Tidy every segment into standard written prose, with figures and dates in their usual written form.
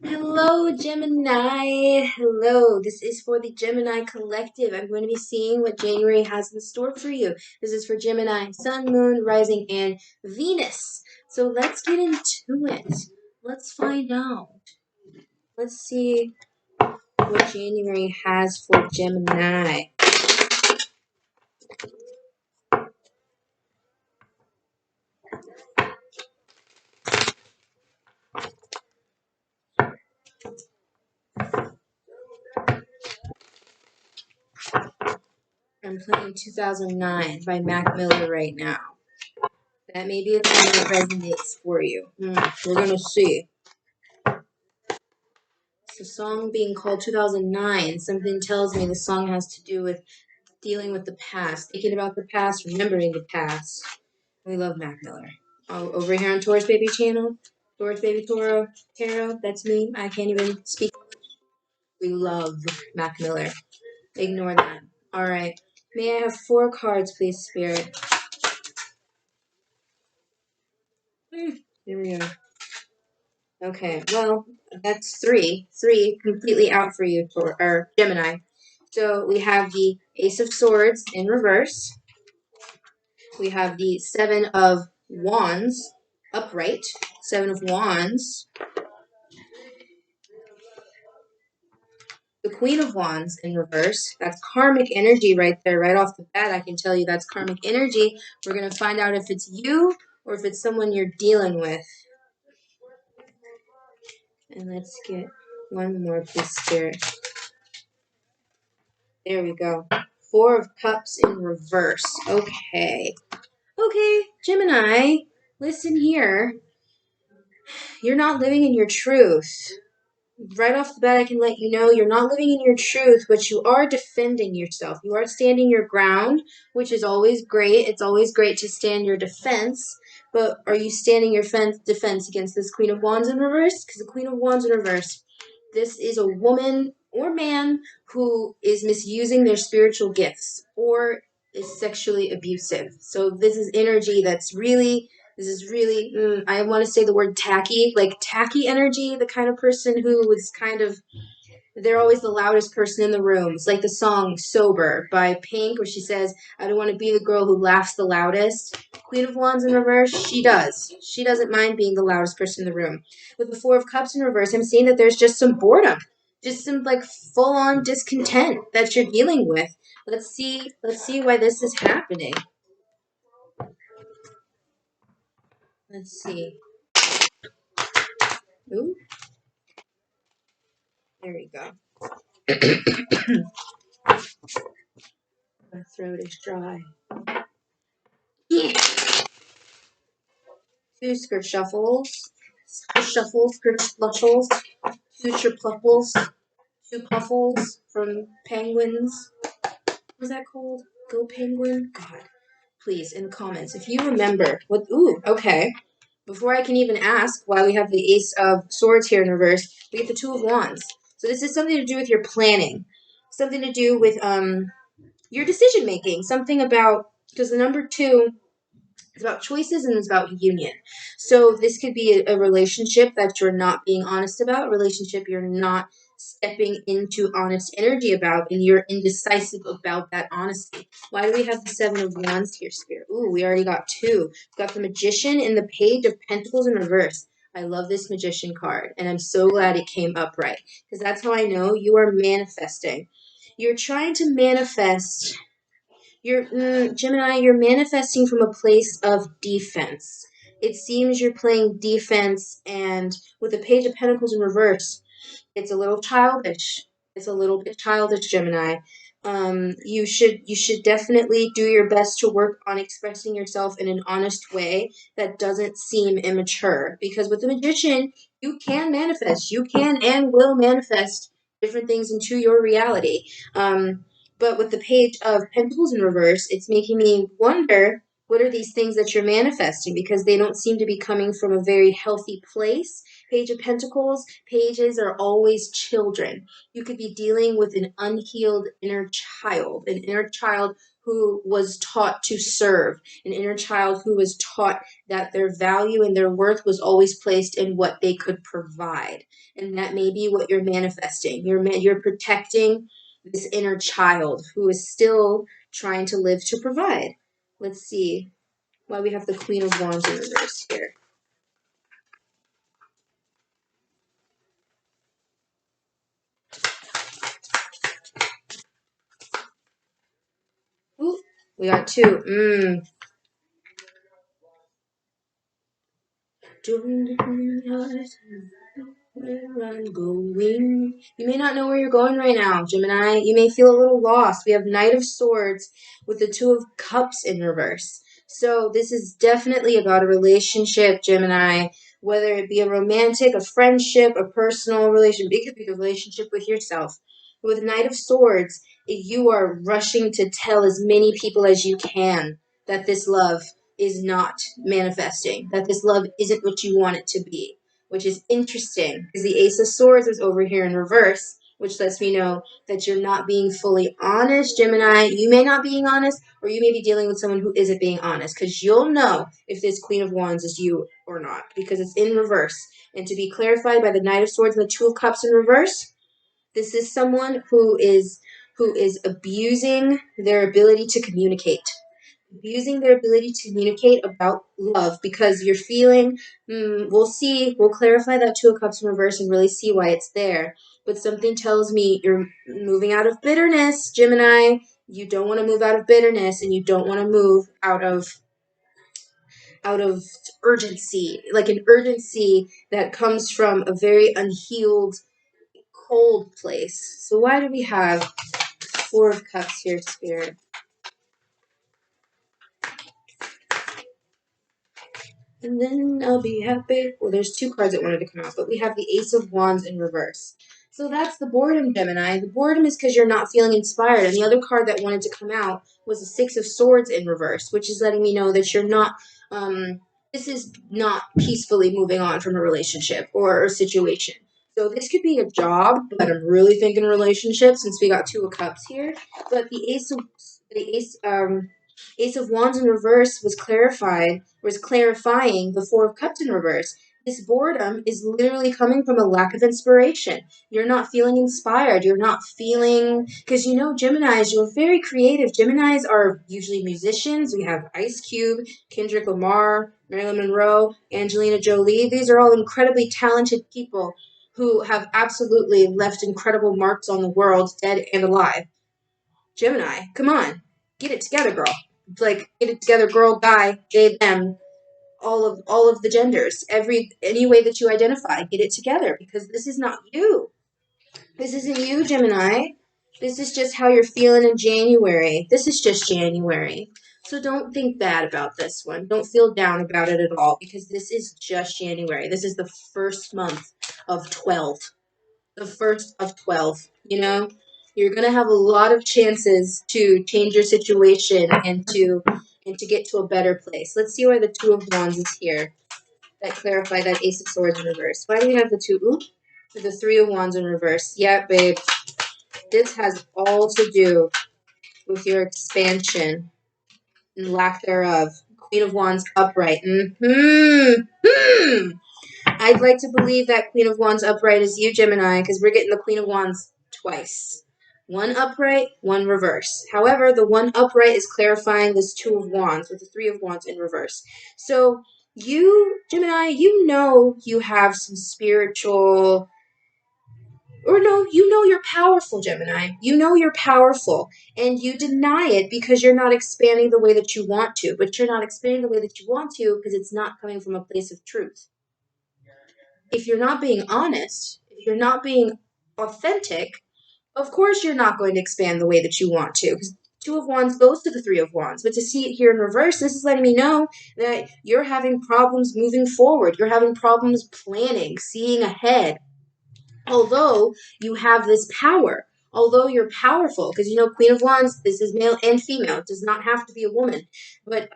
Hello, Gemini. Hello. This is for the Gemini Collective. I'm going to be seeing what January has in store for you. This is for Gemini, Sun, Moon, Rising, and Venus. So let's get into it. Let's find out. Let's see what January has for Gemini. I'm playing 2009 by Mac Miller right now. That may be a song that resonates for you. We're going to see. It's a song being called 2009. Something tells me the song has to do with dealing with the past, thinking about the past, remembering the past. We love Mac Miller. Oh, over here on Taurus Baby channel, Taurus Baby Tarot, that's me. I can't even speak. We love Mac Miller. Ignore that. All right. May I have 4 cards, please, Spirit? Here we go. Okay, well, that's 3. 3 completely out for you, or Gemini. So we have the Ace of Swords in reverse. We have the 7 of Wands upright. 7 of Wands. The Queen of Wands in reverse. That's karmic energy right there, right off the bat. I can tell you that's karmic energy. We're going to find out if it's you or if it's someone you're dealing with. And let's get one more, please, Spirit. There we go. 4 of Cups in reverse. Okay. Okay, Gemini, listen here. You're not living in your truth. Right off the bat, I can let you know you're not living in your truth, but you are defending yourself. You are standing your ground, which is always great. It's always great to stand your defense. But are you standing your defense against this Queen of Wands in reverse? Because the Queen of Wands in reverse, this is a woman or man who is misusing their spiritual gifts or is sexually abusive. So this is energy that's really, I want to say the word tacky, like tacky energy, the kind of person who is kind of, they're always the loudest person in the room. It's like the song Sober by Pink, where she says, I don't want to be the girl who laughs the loudest. Queen of Wands in reverse, she does. She doesn't mind being the loudest person in the room. With the 4 of Cups in reverse, I'm seeing that there's just some boredom. Just some like full-on discontent that you're dealing with. Let's see why this is happening. Let's see. Ooh. There we go. My throat is dry. Yeah. 2 skirt shuffles. Skirt shuffles. 2 tripluffles. 2 puffles from penguins. What's that called? Go Penguin? God. Please, in the comments, if you remember what. Ooh, okay. Before I can even ask why we have the Ace of Swords here in reverse, we get the 2 of Wands. So this is something to do with your planning. Something to do with your decision making. Something about, because the number 2 is about choices and it's about union. So this could be a relationship that you're not being honest about, a relationship you're not stepping into honest energy about, and you're indecisive about that honesty. Why do we have the 7 of Wands here, Spirit? Ooh, we already got 2. We've got the Magician and the Page of Pentacles in reverse. I love this Magician card, and I'm so glad it came up right, because that's how I know you are manifesting. You're trying to manifest. Gemini, you're manifesting from a place of defense. It seems you're playing defense, and with the Page of Pentacles in reverse, it's a little childish. It's a little bit childish, Gemini. You should definitely do your best to work on expressing yourself in an honest way that doesn't seem immature. Because with the Magician, you can manifest. You can and will manifest different things into your reality. But with the Page of Pentacles in reverse, it's making me wonder, what are these things that you're manifesting? Because they don't seem to be coming from a very healthy place. Page of Pentacles, pages are always children. You could be dealing with an unhealed inner child who was taught to serve, an inner child who was taught that their value and their worth was always placed in what they could provide. And that may be what you're manifesting. You're protecting this inner child who is still trying to live to provide. Let's see why we have the Queen of Wands in reverse here. Ooh, we got two. Where I'm going. You may not know where you're going right now, Gemini. You may feel a little lost. We have Knight of Swords with the Two of Cups in reverse. So this is definitely about a relationship, Gemini. Whether it be a romantic, a friendship, a personal relationship, it could be the relationship with yourself. With Knight of Swords, you are rushing to tell as many people as you can that this love is not manifesting, that this love isn't what you want it to be, which is interesting because the Ace of Swords is over here in reverse, which lets me know that you're not being fully honest, Gemini. You may not be being honest, or you may be dealing with someone who isn't being honest, because you'll know if this Queen of Wands is you or not, because it's in reverse. And to be clarified by the Knight of Swords and the Two of Cups in reverse, this is someone who is abusing their ability to communicate, abusing their ability to communicate about love, because you're feeling, we'll clarify that Two of Cups in reverse and really see why it's there. But something tells me you're moving out of bitterness, Gemini. You don't want to move out of bitterness, and you don't want to move out of urgency, like an urgency that comes from a very unhealed, cold place. So why do we have Four of Cups here, Spirit? And then I'll be happy. Well, there's two cards that wanted to come out, but we have the Ace of Wands in reverse. So that's the boredom, Gemini. The boredom is because you're not feeling inspired. And the other card that wanted to come out was the Six of Swords in reverse, which is letting me know that you're not, this is not peacefully moving on from a relationship or a situation. So this could be a job, but I'm really thinking relationship since we got Two of Cups here. But the Ace of Wands in reverse was clarifying the Four of Cups in reverse. This boredom is literally coming from a lack of inspiration. You're not feeling inspired. You're not feeling, because Geminis, you're very creative. Geminis are usually musicians. We have Ice Cube, Kendrick Lamar, Marilyn Monroe, Angelina Jolie. These are all incredibly talented people who have absolutely left incredible marks on the world, dead and alive. Gemini, come on, get it together, girl. Like, get it together, girl, guy, they, them, all of the genders, any way that you identify, get it together, because this is not you. This isn't you, Gemini. This is just how you're feeling in January. This is just January. So don't think bad about this one. Don't feel down about it at all, because this is just January. This is the first month of 12. The first of 12, you're going to have a lot of chances to change your situation and to get to a better place. Let's see why the Two of Wands is here. That clarify that Ace of Swords in reverse. Why do we have the two? Ooh, the Three of Wands in reverse. Yeah, babe. This has all to do with your expansion and lack thereof. Queen of Wands upright. I'd like to believe that Queen of Wands upright is you, Gemini, because we're getting the Queen of Wands twice. One upright, one reverse. However, the one upright is clarifying this Two of Wands with the Three of Wands in reverse. So you, Gemini, you have some spiritual, or no, you're powerful, Gemini. You're powerful, and you deny it because you're not expanding the way that you want to. But you're not expanding the way that you want to because it's not coming from a place of truth. If you're not being honest, if you're not being authentic, of course you're not going to expand the way that you want to. Because Two of Wands goes to the Three of Wands. But to see it here in reverse, this is letting me know that you're having problems moving forward. You're having problems planning, seeing ahead. Although you have this power, although you're powerful, because Queen of Wands, this is male and female. It does not have to be a woman. But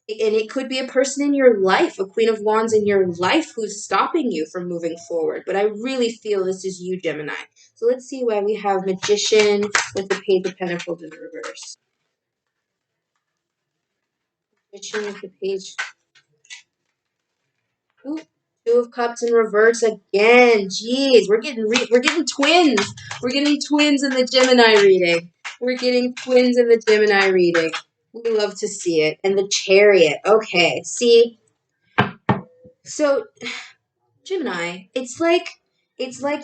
and it could be a person in your life, a Queen of Wands in your life who's stopping you from moving forward. But I really feel this is you, Gemini. So let's see why we have Magician with the Page of Pentacles in reverse. Switching with the page. Ooh, Two of Cups in reverse again. Jeez, we're getting twins. We're getting twins in the Gemini reading. We're getting twins in the Gemini reading. We love to see it. And the Chariot. Okay, see. So Gemini, it's like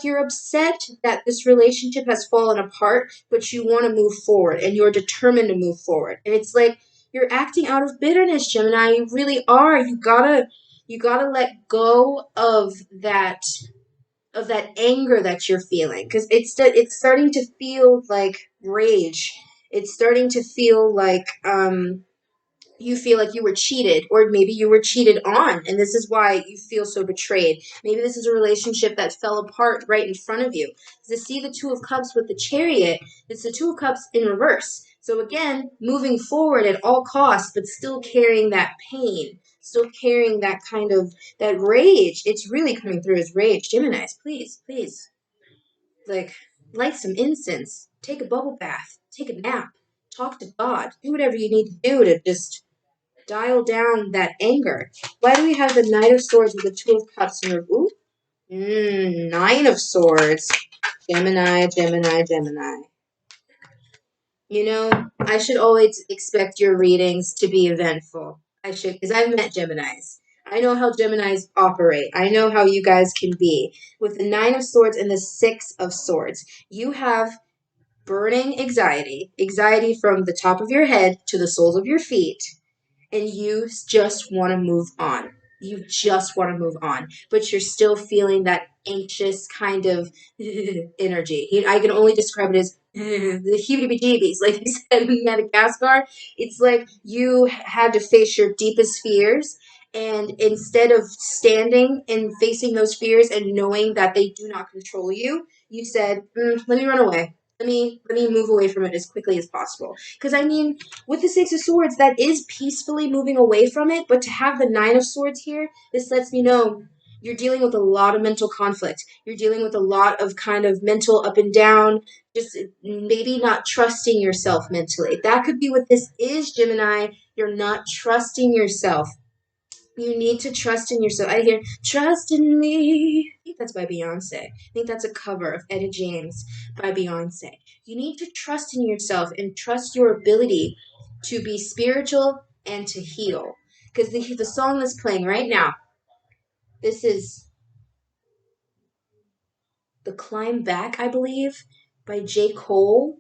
you're upset that this relationship has fallen apart, but you want to move forward and you're determined to move forward. And it's like you're acting out of bitterness, Gemini. You really are. You gotta let go of that anger that you're feeling, because it's starting to feel like rage. It's starting to feel like you feel like you were cheated, or maybe you were cheated on, and this is why you feel so betrayed. Maybe this is a relationship that fell apart right in front of you. To see the Two of Cups with the Chariot, it's the Two of Cups in reverse. So again, moving forward at all costs, but still carrying that pain, still carrying that kind of that rage. It's really coming through as rage. Geminis, please, please, like, light some incense, take a bubble bath, take a nap, talk to God, do whatever you need to do to just dial down that anger. Why do we have the Knight of Swords with the Two of Cups in reverse? Nine of Swords. Gemini, Gemini, Gemini. You know, I should always expect your readings to be eventful. I should, because I've met Geminis. I know how Geminis operate. I know how you guys can be. With the Nine of Swords and the Six of Swords, you have burning anxiety from the top of your head to the soles of your feet, and you just want to move on. You just want to move on, but you're still feeling that anxious kind of energy. I can only describe it as the heebie-jeebies, like you said in Madagascar. It's like you had to face your deepest fears, and instead of standing and facing those fears and knowing that they do not control you, you said, "Let me run away. Let me move away from it as quickly as possible." Because I mean, with the Six of Swords, that is peacefully moving away from it, but to have the Nine of Swords here, this lets me know you're dealing with a lot of mental conflict. You're dealing with a lot of kind of mental up and down, just maybe not trusting yourself mentally. That could be what this is, Gemini. You're not trusting yourself. You need to trust in yourself. I hear, trust in me. I think that's by Beyonce. I think that's a cover of Etta James by Beyonce. You need to trust in yourself and trust your ability to be spiritual and to heal. Because the song that's playing right now, this is The Climb Back, I believe, by J. Cole.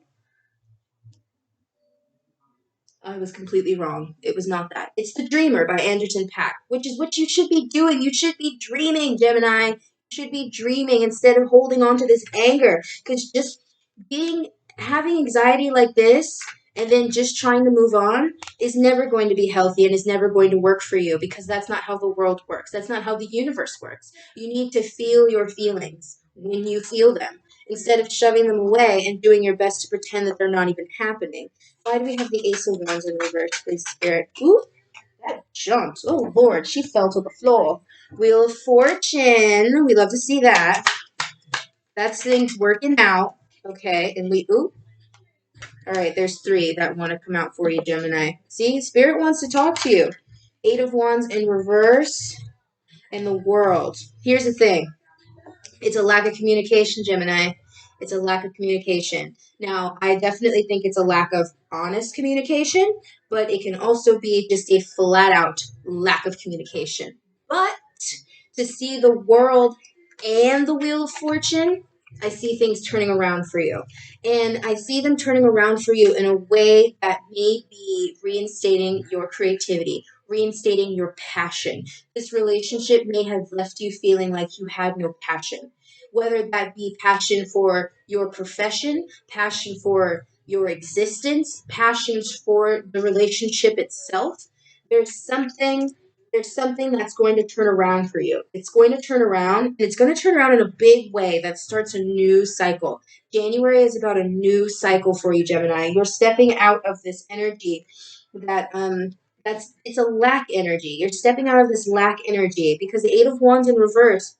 I was completely wrong. It was not that. It's The Dreamer by Anderson.Paak, which is what you should be doing. You should be dreaming, Gemini. You should be dreaming instead of holding on to this anger. Because just having anxiety like this and then just trying to move on is never going to be healthy and is never going to work for you, because that's not how the world works. That's not how the universe works. You need to feel your feelings when you feel them, instead of shoving them away and doing your best to pretend that they're not even happening. Why do we have the Ace of Wands in reverse, please, Spirit? Ooh, that jumped. Oh, Lord, she fell to the floor. Wheel of Fortune. We love to see that. That's things working out. Okay, and ooh. All right, there's three that want to come out for you, Gemini. See, Spirit wants to talk to you. Eight of Wands in reverse and the World. Here's the thing. It's a lack of communication, Gemini. It's a lack of communication. Now, I definitely think it's a lack of honest communication, but it can also be just a flat out lack of communication. But to see the World and the Wheel of Fortune, I see things turning around for you. And I see them turning around for you in a way that may be reinstating your creativity, reinstating your passion. This relationship may have left you feeling like you had no passion, whether that be passion for your profession, passion for your existence, passions for the relationship itself. There's something there's something that's going to turn around for you. It's going to turn around, and it's going to turn around in a big way that starts a new cycle. January is about a new cycle for you, Gemini. You're stepping out of this energy that it's a lack energy. You're stepping out of this lack energy, because the Eight of Wands in reverse,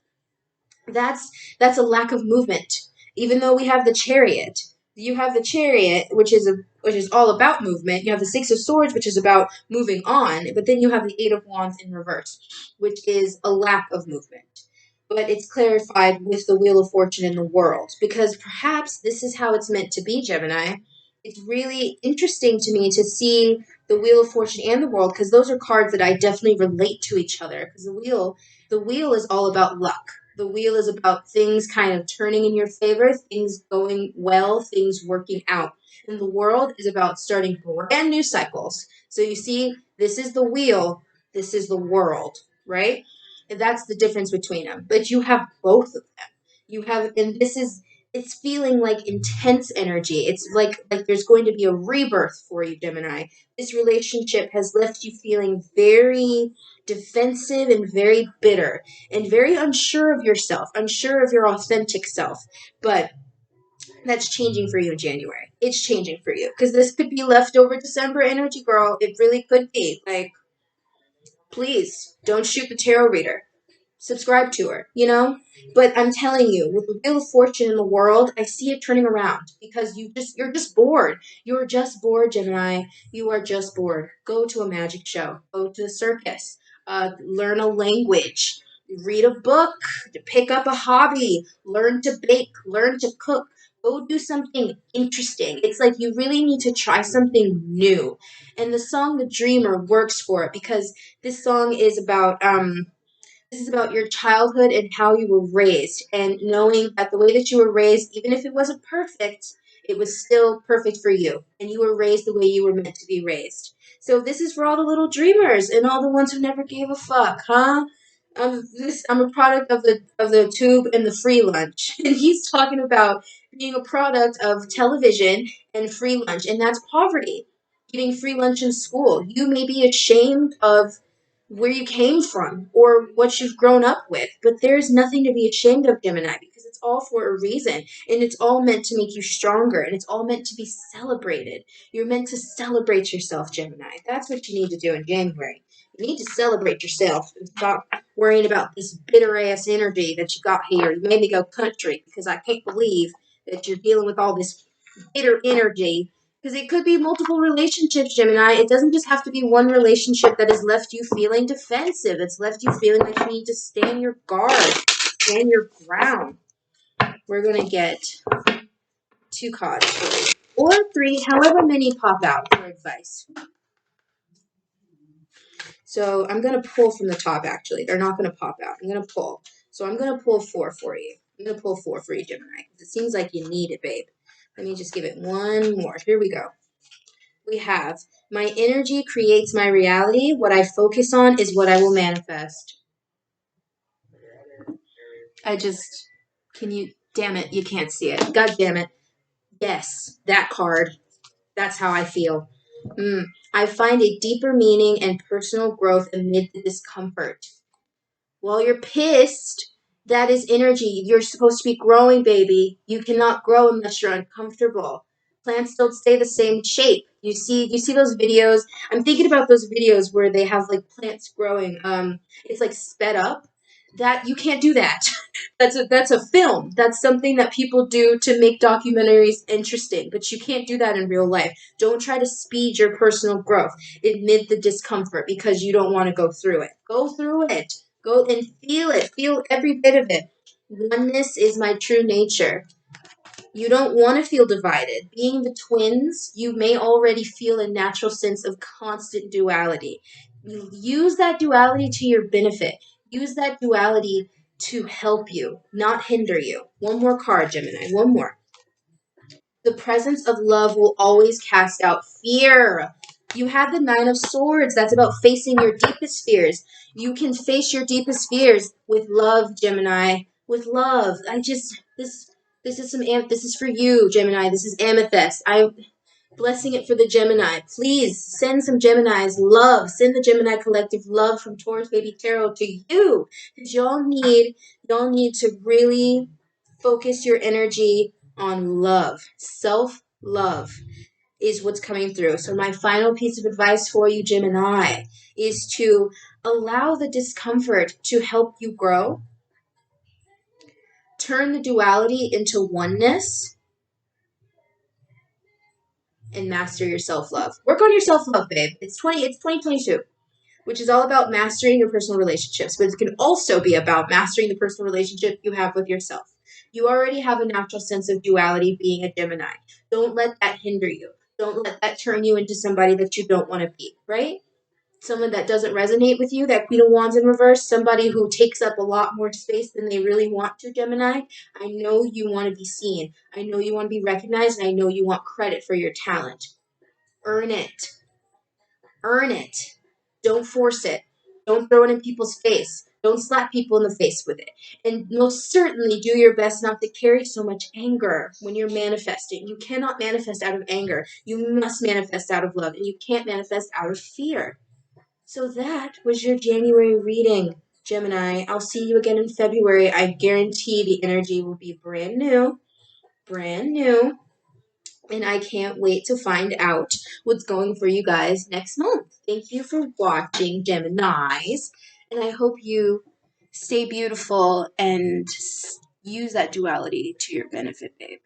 that's a lack of movement. Even though we have the Chariot, You have the Chariot, which is all about movement. You have the Six of Swords, which is about moving on. But then you have the Eight of Wands in reverse, which is a lack of movement. But it's clarified with the Wheel of Fortune in the world, because perhaps this is how it's meant to be, Gemini. It's really interesting to me to see the Wheel of Fortune and the world, because those are cards that I definitely relate to each other. Because the wheel is all about luck. The wheel is about things kind of turning in your favor, things going well, things working out. And the world is about starting brand new cycles. So you see, this is the wheel, this is the world, right? And that's the difference between them. But you have both of them. You have, and this is, it's feeling like intense energy. It's like there's going to be a rebirth for you, Gemini. This relationship has left you feeling very defensive and very bitter and very unsure of yourself, unsure of your authentic self. But that's changing for you in January. It's changing for you because this could be leftover December energy, girl. It really could be. Like, please don't shoot the tarot reader. Subscribe to her, you know? But I'm telling you, with the Wheel of Fortune in the world, I see it turning around because you're just bored. You're just bored, Gemini. You are just bored. Go to a magic show. Go to a circus. Learn a language. Read a book. Pick up a hobby. Learn to bake. Learn to cook. Go do something interesting. It's like you really need to try something new. And the song The Dreamer works for it because this song is about this is about your childhood and how you were raised, and knowing that the way that you were raised, even if it wasn't perfect, it was still perfect for you, and you were raised the way you were meant to be raised. So this is for all the little dreamers and all the ones who never gave a fuck, huh? I'm a product of the tube and the free lunch, and he's talking about being a product of television and free lunch, and that's poverty. Getting free lunch in school. You may be ashamed of where you came from or what you've grown up with. But there's nothing to be ashamed of, Gemini, because it's all for a reason. And it's all meant to make you stronger. And it's all meant to be celebrated. You're meant to celebrate yourself, Gemini. That's what you need to do in January. You need to celebrate yourself and stop worrying about this bitter ass energy that you got here. You made me go country because I can't believe that you're dealing with all this bitter energy, because it could be multiple relationships, Gemini. It doesn't just have to be one relationship that has left you feeling defensive. It's left you feeling like you need to stand your guard, stand your ground. We're going to get 2 cards for you. Or 3, however many pop out for advice. So I'm going to pull from the top, actually. They're not going to pop out. I'm going to pull. So I'm going to pull 4 for you. I'm going to pull 4 for you, Gemini. It seems like you need it, babe. Let me just give it one more. Here we go. We have, my energy creates my reality. What I focus on is what I will manifest. Damn it, you can't see it. God damn it. Yes, that card. That's how I feel. I find a deeper meaning and personal growth amid the discomfort. Well, you're pissed. That is energy. You're supposed to be growing, baby. You cannot grow unless you're uncomfortable. Plants don't stay the same shape. You see those videos? I'm thinking about those videos where they have like plants growing. It's like sped up. That you can't do that. That's a film. That's something that people do to make documentaries interesting, but you can't do that in real life. Don't try to speed your personal growth amid the discomfort because you don't want to go through it. Go through it. Go and feel it. Feel every bit of it. Oneness is my true nature. You don't want to feel divided. Being the twins, you may already feel a natural sense of constant duality. Use that duality to your benefit. Use that duality to help you, not hinder you. One more card, Gemini. One more. The presence of love will always cast out fear. You have the 9 of Swords. That's about facing your deepest fears. You can face your deepest fears with love, Gemini. With love. This is this is for you, Gemini. This is amethyst. I'm blessing it for the Gemini. Please send some Geminis love. Send the Gemini collective love from Taurus Baby Tarot to you, because y'all need to really focus your energy on love. Self-love is what's coming through. So my final piece of advice for you, Gemini, is to allow the discomfort to help you grow. Turn the duality into oneness. and master your self-love. Work on your self-love, babe. It's 2022, which is all about mastering your personal relationships, but it can also be about mastering the personal relationship you have with yourself. You already have a natural sense of duality being a Gemini. Don't let that hinder you. Don't let that turn you into somebody that you don't want to be, right? Someone that doesn't resonate with you, that Queen of Wands in reverse, somebody who takes up a lot more space than they really want to, Gemini. I know you want to be seen. I know you want to be recognized, and I know you want credit for your talent. Earn it. Earn it. Don't force it. Don't throw it in people's face. Don't slap people in the face with it. And most certainly do your best not to carry so much anger when you're manifesting. You cannot manifest out of anger. You must manifest out of love, and you can't manifest out of fear. So that was your January reading, Gemini. I'll see you again in February. I guarantee the energy will be brand new, and I can't wait to find out what's going for you guys next month. Thank you for watching, Geminis, and I hope you stay beautiful and use that duality to your benefit, babe.